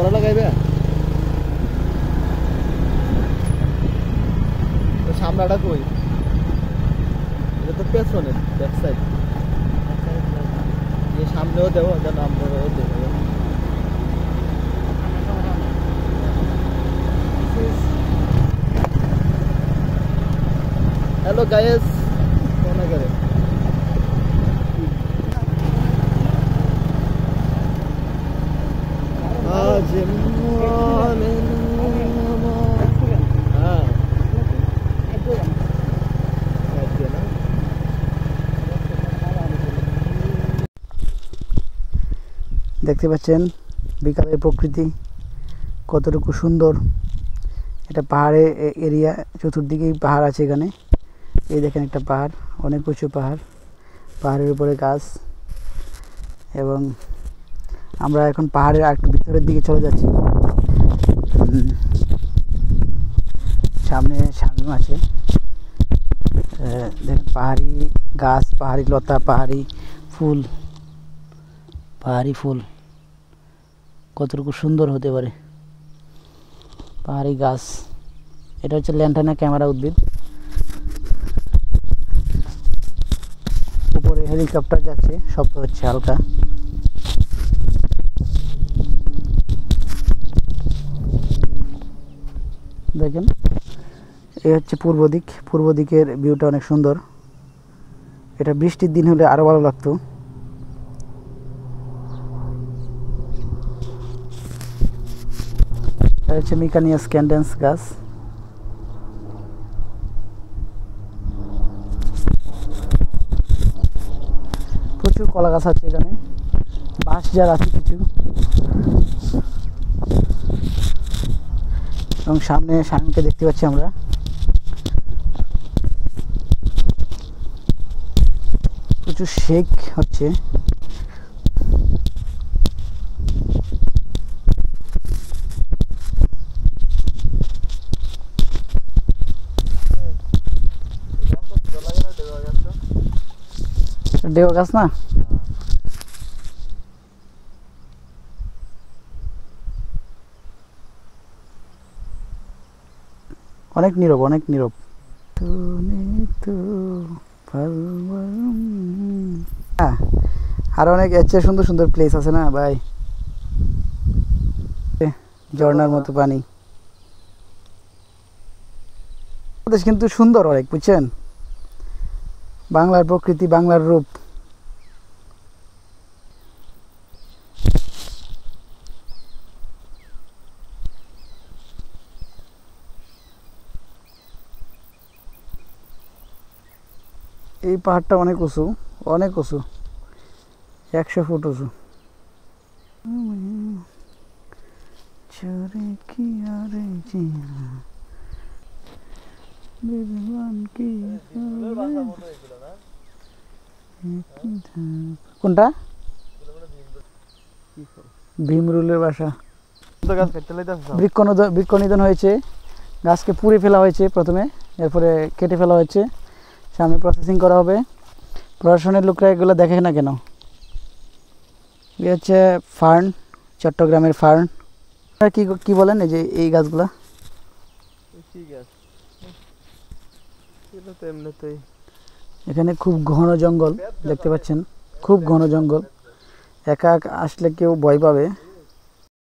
বড় লাগাইবে তো সামনাটা কই এটা তো পেছনে ব্যাক সাইড এই সামনেও দেবো যেন আমরাও দেবো हेलो गाइस कौन है करे आज দেখতে পাচ্ছেন বিকালের প্রকৃতি কতটুকু সুন্দর। এটা পাহাড়ের এরিয়া, চতুর্দিকেই পাহাড় আছে এখানে। এই দেখেন একটা পাহাড়, অনেক উঁচু পাহাড়, পাহাড়ের উপরে গাছ। এবং আমরা এখন পাহাড়ের একটু ভিতরের দিকে চলে যাচ্ছি। সামনে শামীম আছে, দেখেন পাহাড়ি গাছ, পাহাড়ি লতা, পাহাড়ি ফুল, পাহাড়ি ফুল কতটুকু সুন্দর হতে পারে। পাহাড়ি গাছ, এটা হচ্ছে ল্যান্টানা ক্যামেরা উদ্ভিদ। উপরে হেলিকপ্টার যাচ্ছে, শব্দ হচ্ছে হালকা। দেখেন এই হচ্ছে পূর্ব দিক, পূর্ব দিকের ভিউটা অনেক সুন্দর। এটা বৃষ্টির দিন হলে আরো ভালো লাগতো। এটা হচ্ছে মিকানিয়াস ক্যান্ডেন্স গাছ। প্রচুর কলা গাছ আছে এখানে, বাঁশ যার আছে কিছু। এবং সামনে শামীমকে দেখতে পাচ্ছি আমরা। প্রচুর শেক হচ্ছে। ডেও গাছ না, অনেক নীরব, অনেক নীরব। আর অনেক এর চেয়ে সুন্দর সুন্দর প্লেস আছে না ভাই, ঝর্ণার মতো পানি। কিন্তু সুন্দর অনেক, বুঝছেন, বাংলার প্রকৃতি, বাংলার রূপ। এই পাহাড়টা অনেক উঁচু, অনেক উঁচু, 100 ফুট উঁচু। কোনটা? ভীমরুলের বাসা। বৃক্ষ নিধন হয়েছে, গাছকে পুড়ে ফেলা হয়েছে প্রথমে, এরপরে কেটে ফেলা হয়েছে, সামনে প্রসেসিং করা হবে। প্রশাসনের লোকরা এগুলো দেখে না কেন? এই হচ্ছে ফার্ন, চট্টগ্রামের ফার্ন। কি কি বলেন এই যে এই গাছগুলা? এখানে খুব ঘন জঙ্গল দেখতে পাচ্ছেন, খুব ঘন জঙ্গল। একা আসলে কেউ ভয় পাবে।